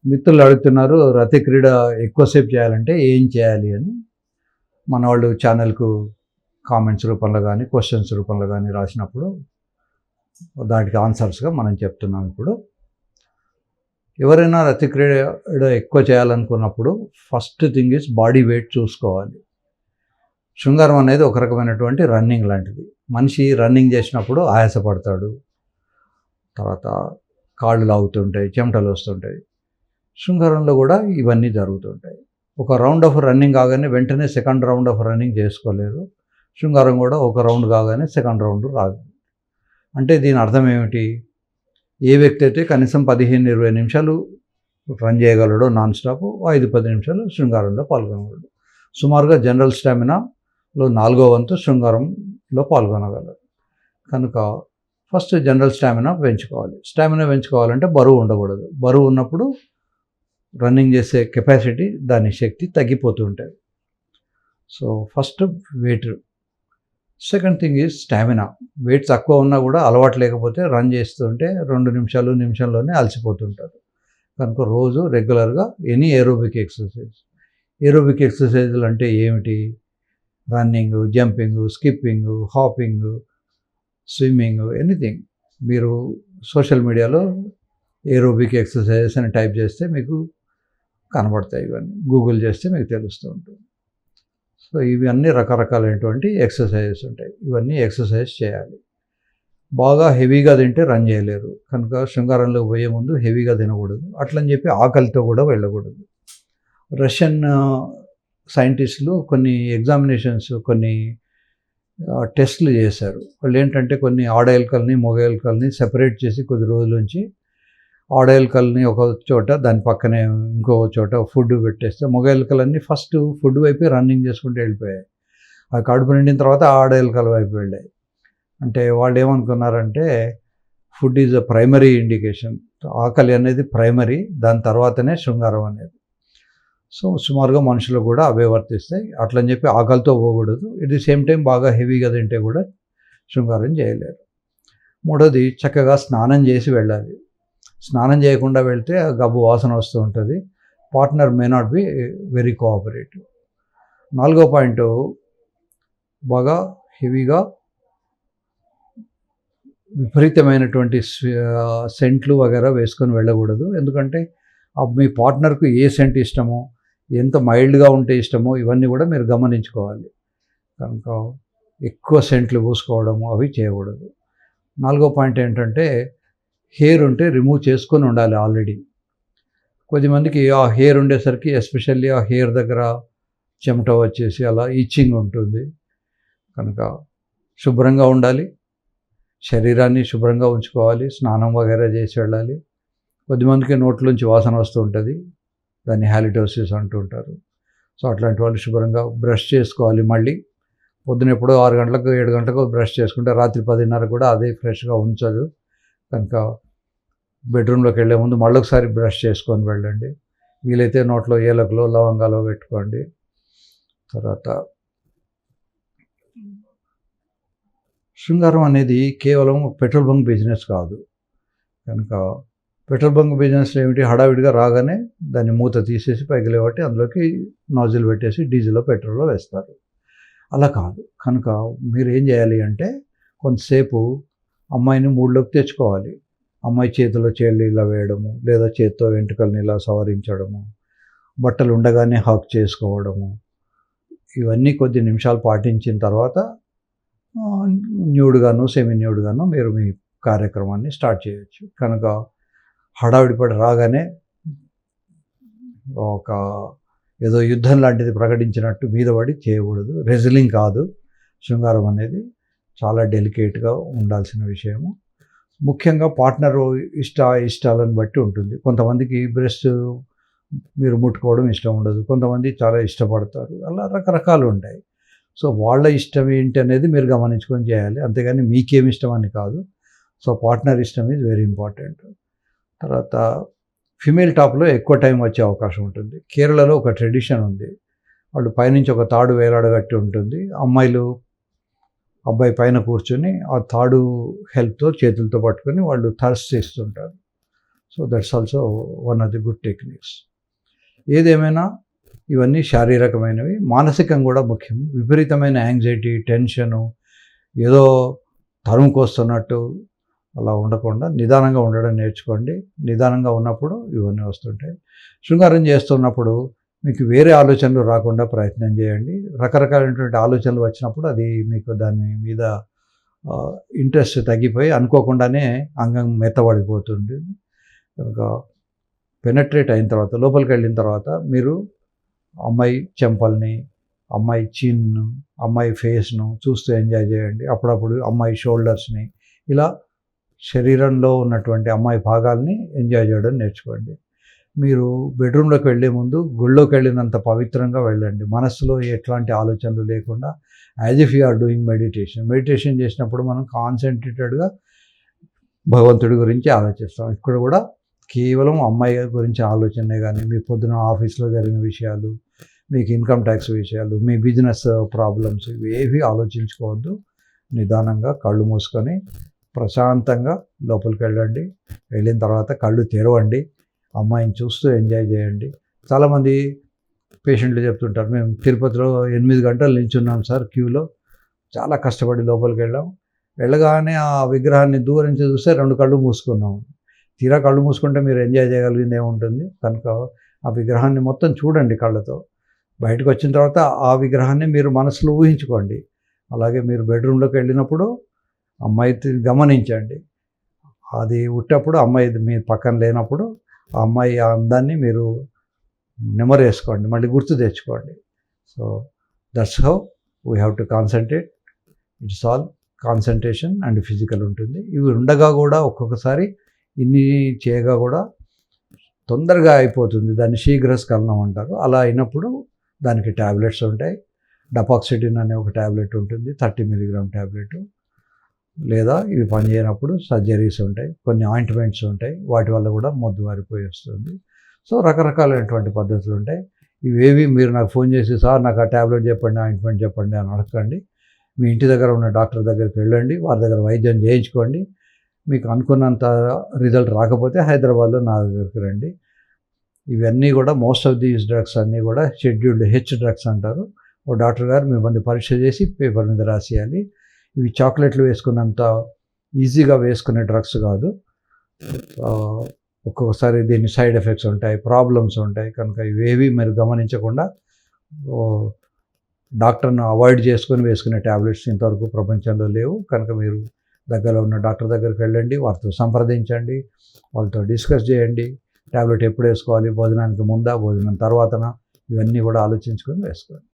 మిత్రులు అడుగుతున్నారు రతి క్రీడ ఎక్కువసేపు చేయాలంటే ఏం చేయాలి అని. మన వాళ్ళు ఛానల్కు కామెంట్స్ రూపంలో కానీ క్వశ్చన్స్ రూపంలో కానీ రాసినప్పుడు దానికి ఆన్సర్స్గా మనం చెప్తున్నాం. ఇప్పుడు ఎవరైనా రతి క్రీడ ఎక్కువ చేయాలనుకున్నప్పుడు first thing is body weight చూసుకోవాలి. శృంగారం అనేది ఒక రకమైనటువంటి రన్నింగ్ లాంటిది. మనిషి రన్నింగ్ చేసినప్పుడు ఆయాసపడతాడు, తర్వాత కాళ్ళు లాగుతుంటాయి, చెమటలు వస్తుంటాయి. శృంగారంలో కూడా ఇవన్నీ జరుగుతుంటాయి. ఒక రౌండ్ ఆఫ్ రన్నింగ్ కాగానే వెంటనే సెకండ్ రౌండ్ ఆఫ్ రన్నింగ్ చేసుకోలేరు. శృంగారం కూడా ఒక రౌండ్ కాగానే సెకండ్ రౌండ్ రాదు. అంటే దీని అర్థం ఏమిటి? ఏ వ్యక్తి అయితే కనీసం 15-20 నిమిషాలు రన్ చేయగలడో నాన్ స్టాప్, 5-10 నిమిషాలు శృంగారంలో పాల్గొనగలడు. సుమారుగా జనరల్ స్టామినాలో 4వ వంతు శృంగారంలో పాల్గొనగలరు. కనుక ఫస్ట్ జనరల్ స్టామినా పెంచుకోవాలి. స్టామినా పెంచుకోవాలంటే బరువు ఉండకూడదు. బరువు ఉన్నప్పుడు రన్నింగ్ చేసే కెపాసిటీ, దాని శక్తి తగ్గిపోతూ ఉంటుంది. So first weight. Second thing is stamina. Weight తక్కువ ఉన్నా కూడా అలవాటు లేకపోతే రన్ చేస్తుంటే 2 నిమిషంలోనే అలసిపోతుంటారు. కనుక రోజు రెగ్యులర్గా ఎనీ ఏరోబిక్ ఎక్సర్సైజ్. ఏరోబిక్ ఎక్సర్సైజులు అంటే ఏమిటి? Running, jumping, skipping, hopping, swimming, anything. మీరు సోషల్ మీడియాలో ఏరోబిక్ ఎక్సర్సైజెస్ అని టైప్ చేస్తే మీకు కనబడతాయి. ఇవన్నీ గూగుల్ చేస్తే మీకు తెలుస్తూ ఉంటుంది. సో ఇవన్నీ రకరకాలైనటువంటి ఎక్సర్సైజెస్ ఉంటాయి. ఇవన్నీ ఎక్సర్సైజ్ చేయాలి. బాగా హెవీగా తింటే రన్ చేయలేరు. కనుక శృంగారంలోకి పోయే ముందు హెవీగా తినకూడదు. అట్లని చెప్పి ఆకలితో కూడా వెళ్ళకూడదు. రష్యన్ సైంటిస్టులు కొన్ని ఎగ్జామినేషన్స్, కొన్ని టెస్టులు చేశారు. వాళ్ళు ఏంటంటే కొన్ని ఆడ ఎలుకల్ని, మగ ఎలుకల్ని సెపరేట్ చేసి కొద్ది రోజుల నుంచి ఆడ ఎలుకల్ని ఒక చోట, దాని పక్కనే ఇంకో చోట ఫుడ్ పెట్టేస్తే మగ ఎలుకలన్నీ ఫస్ట్ ఫుడ్ వైపు రన్నింగ్ చేసుకుంటూ వెళ్ళిపోయాయి. ఆ కడుపు నిండిన తర్వాత ఆడ ఎలుకల వైపు వెళ్ళాయి. అంటే వాళ్ళు ఏమనుకున్నారంటే food is a primary indication. ఆకలి అనేది ప్రైమరీ, దాని తర్వాతనే శృంగారం అనేది. సో సుమారుగా మనుషులు కూడా అవే వర్తిస్తాయి. అట్లని చెప్పి ఆకలితో పోకూడదు. ఎట్ ది సేమ్ టైం బాగా హెవీగా తింటే కూడా శృంగారం చేయలేరు. మూడోది, చక్కగా స్నానం చేసి వెళ్ళాలి. స్నానం చేయకుండా వెళ్తే గబ్బు వాసన వస్తూ ఉంటుంది. Partner may not be very cooperative. 4వ పాయింట్, బాగా హెవీగా విపరీతమైనటువంటి సెంట్లు వగేరా వేసుకొని వెళ్ళకూడదు. ఎందుకంటే మీ పార్ట్నర్కు ఏ సెంట్ ఇష్టమో, ఎంత మైల్డ్గా ఉంటే ఇష్టమో ఇవన్నీ కూడా మీరు గమనించుకోవాలి. కనుక ఎక్కువ సెంట్లు పూసుకోవడము అవి చేయకూడదు. 4వ పాయింట్ ఏంటంటే హెయిర్ ఉంటే రిమూవ్ చేసుకొని ఉండాలి ఆల్రెడీ. కొద్దిమందికి ఆ హెయిర్ ఉండేసరికి ఎస్పెషల్లీ ఆ హెయిర్ దగ్గర చెమట వచ్చేసి అలా ఇచ్చింగ్ ఉంటుంది. కనుక శుభ్రంగా ఉండాలి. శరీరాన్ని శుభ్రంగా ఉంచుకోవాలి. స్నానం వగేరా చేసి వెళ్ళాలి. కొద్దిమందికి నోట్లోంచి వాసన వస్తూ ఉంటుంది. దాన్ని హాలిటోసిస్ అంటుంటారు. సో అట్లాంటి వాళ్ళు శుభ్రంగా బ్రష్ చేసుకోవాలి. మళ్ళీ పొద్దున ఎప్పుడో 6 గంటలకు 7 గంటలకు బ్రష్ చేసుకుంటే రాత్రి 10:30 కూడా అదే ఫ్రెష్గా ఉంచదు. కనుక బెడ్రూమ్లోకి వెళ్ళే ముందు మళ్ళొకసారి బ్రష్ చేసుకొని వెళ్ళండి. వీలైతే నోట్లో ఏలకులో, లవంగాలో పెట్టుకోండి. తర్వాత శృంగారం అనేది కేవలం పెట్రోల్ బంక్ బిజినెస్ కాదు. కనుక పెట్రోల్ బంక్ బిజినెస్లో ఏమిటి, హడావిడిగా రాగానే దాన్ని మూత తీసేసి పైకి లేవట్టి అందులోకి నాజిల్ పెట్టేసి డీజిల్లో, పెట్రోల్లో వేస్తారు. అలా కాదు. కనుక మీరు ఏం చేయాలి అంటే కొంతసేపు అమ్మాయిని మూడ్లోకి తెచ్చుకోవాలి. అమ్మాయి చేతిలో చేళ్ళు ఇలా వేయడము, లేదా చేతితో వెంట్రుకల్ని ఇలా సవరించడము, బట్టలు ఉండగానే హక్ చేసుకోవడము, ఇవన్నీ కొద్ది నిమిషాలు పాటించిన తర్వాత న్యూడ్గాను, సెమీ న్యూడ్గాను మీరు మీ కార్యక్రమాన్ని స్టార్ట్ చేయొచ్చు. కనుక హడావిడిపడి రాగానే ఒక ఏదో యుద్ధం లాంటిది ప్రకటించినట్టు మీద పడి చేయకూడదు. రెజ్లింగ్ కాదు. శృంగారం అనేది చాలా డెలికేట్గా ఉండాల్సిన విషయము. ముఖ్యంగా పార్ట్నర్ ఇష్టాలను బట్టి ఉంటుంది. కొంతమందికి బ్రెస్ట్ మీరు ముట్టుకోవడం ఇష్టం ఉండదు, కొంతమంది చాలా ఇష్టపడతారు. అలా రకరకాలు ఉంటాయి. సో వాళ్ళ ఇష్టం ఏంటి అనేది మీరు గమనించుకొని చేయాలి. అంతేగాని మీకేమి ఇష్టం అని కాదు. సో పార్ట్నర్ ఇష్టం ఈజ్ వెరీ ఇంపార్టెంట్. తర్వాత ఫిమేల్ టాప్లో ఎక్కువ టైం వచ్చే అవకాశం ఉంటుంది. కేరళలో ఒక ట్రెడిషన్ ఉంది. వాళ్ళు పైనుంచి ఒక తాడు వేలాడగట్టి ఉంటుంది. అమ్మాయిలు అబ్బాయి పైన కూర్చొని ఆ తాడు హెల్ప్తో చేతులతో పట్టుకొని వాళ్ళు థర్స్ట్ చేస్తుంటారు. So that's also one of the good techniques. ఏదేమైనా ఇవన్నీ శారీరకమైనవి, మానసికంగా కూడా ముఖ్యం. విపరీతమైన యాంగ్జైటీ, టెన్షను, ఏదో తరుముకొస్తున్నట్టు అలా ఉండకుండా నిదానంగా ఉండడం నేర్చుకోండి. నిదానంగా ఉన్నప్పుడు ఇవన్నీ వస్తుంటాయి. శృంగారం చేస్తున్నప్పుడు మీకు వేరే ఆలోచనలు రాకుండా ప్రయత్నం చేయండి. రకరకాలైనటువంటి ఆలోచనలు వచ్చినప్పుడు అది మీకు దాని మీద ఇంట్రెస్ట్ తగ్గిపోయి అనుకోకుండానే అంగం మెత్తబడిపోతుంది. కనుక పెనట్రేట్ అయిన తర్వాత, లోపలికి వెళ్ళిన తర్వాత మీరు అమ్మాయి చెంపల్ని, అమ్మాయి చిన్ను, అమ్మాయి ఫేస్ను చూస్తూ ఎంజాయ్ చేయండి. అప్పుడప్పుడు అమ్మాయి షోల్డర్స్ని, ఇలా శరీరంలో ఉన్నటువంటి అమ్మాయి భాగాల్ని ఎంజాయ్ చేయడం నేర్చుకోండి. మీరు బెడ్రూమ్లోకి వెళ్ళే ముందు గుళ్ళోకి వెళ్ళినంత పవిత్రంగా వెళ్ళండి. మనస్సులో ఎట్లాంటి ఆలోచనలు లేకుండా, as if you are doing meditation చేసినప్పుడు మనం కాన్సన్ట్రేటెడ్గా భగవంతుడి గురించి ఆలోచిస్తాం. ఇక్కడ కూడా కేవలం అమ్మాయి గురించి ఆలోచనే కానీ, మీ పొద్దున ఆఫీస్లో జరిగిన విషయాలు, మీకు ఇన్కమ్ ట్యాక్స్ విషయాలు, మీ బిజినెస్ ప్రాబ్లమ్స్ ఇవేవి ఆలోచించుకోవద్దు. నిదానంగా కళ్ళు మూసుకొని ప్రశాంతంగా లోపలికి వెళ్ళండి. వెళ్ళిన తర్వాత కళ్ళు తెరవండి, అమ్మాయిని చూస్తూ ఎంజాయ్ చేయండి. చాలామంది పేషెంట్లు చెప్తుంటారు, మేము తిరుపతిలో 8 గంటలు నిల్చున్నాం సార్ క్యూలో, చాలా కష్టపడి లోపలికి వెళ్ళాం, వెళ్ళగానే ఆ విగ్రహాన్ని దూరం నుంచి చూస్తే 2 కళ్ళు మూసుకున్నాం. తీరా కళ్ళు మూసుకుంటే మీరు ఎంజాయ్ చేయగలిగింది ఏముంటుంది? కనుక ఆ విగ్రహాన్ని మొత్తం చూడండి కళ్ళతో. బయటకు వచ్చిన తర్వాత ఆ విగ్రహాన్ని మీరు మనసులో ఊహించుకోండి. అలాగే మీరు బెడ్రూమ్లోకి వెళ్ళినప్పుడు అమ్మాయి గమనించండి. అది ఉట్టప్పుడు అమ్మాయి మీ పక్కన లేనప్పుడు ఆ అమ్మాయి ఆ అందాన్ని మీరు నెమరేసుకోండి, మళ్ళీ గుర్తు తెచ్చుకోండి. So that's how we have to concentrate. It's all concentration and physical ఉంటుంది. ఇవి ఉండగా కూడా ఒక్కొక్కసారి ఇన్ని చేయగా కూడా తొందరగా అయిపోతుంది, దాన్ని శీఘ్రస్ఖలనం అంటారు. అలా అయినప్పుడు దానికి ట్యాబ్లెట్స్ ఉంటాయి. డపాక్సిడిన్ అనే ఒక ట్యాబ్లెట్ ఉంటుంది, 30 mg ట్యాబ్లెట్. లేదా ఇవి పనిచేయనప్పుడు సర్జరీస్ ఉంటాయి, కొన్ని ఆయింట్మెంట్స్ ఉంటాయి, వాటి వల్ల కూడా మొద్దు వారిపోయి వస్తుంది. సో రకరకాలైనటువంటి పద్ధతులు ఉంటాయి. ఇవేవి మీరు నాకు ఫోన్ చేసి సార్ నాకు ఆ ట్యాబ్లెట్ చెప్పండి, ఆయింట్మెంట్ చెప్పండి అని అడగండి. మీ ఇంటి దగ్గర ఉన్న డాక్టర్ దగ్గరికి వెళ్ళండి, వారి దగ్గర వైద్యం చేయించుకోండి. మీకు అనుకున్నంత రిజల్ట్ రాకపోతే హైదరాబాద్లో నా దగ్గరికి రండి. ఇవన్నీ కూడా మోస్ట్ ఆఫ్ దీస్ డ్రగ్స్ అన్నీ కూడా షెడ్యూల్డ్ హెచ్ డ్రగ్స్ అంటారు. ఓ డాక్టర్ గారు మిమ్మల్ని పరీక్ష చేసి పేపర్ మీద రాసేయాలి. ఇవి చాక్లెట్లు వేసుకున్నంత ఈజీగా వేసుకునే డ్రగ్స్ కాదు. ఒక్కొక్కసారి దీని సైడ్ ఎఫెక్ట్స్ ఉంటాయి, ప్రాబ్లమ్స్ ఉంటాయి. కనుక ఇవేవి మీరు గమనించకుండా డాక్టర్ను అవాయిడ్ చేసుకొని వేసుకునే ట్యాబ్లెట్స్ ఇంతవరకు ప్రపంచంలో లేవు. కనుక మీరు దగ్గరలో ఉన్న డాక్టర్ దగ్గరికి వెళ్ళండి, వారితో సంప్రదించండి, వాళ్ళతో డిస్కస్ చేయండి. ట్యాబ్లెట్ ఎప్పుడు వేసుకోవాలి, భోజనానికి ముందా, భోజనం తర్వాతనా, ఇవన్నీ కూడా ఆలోచించుకొని వేసుకోండి.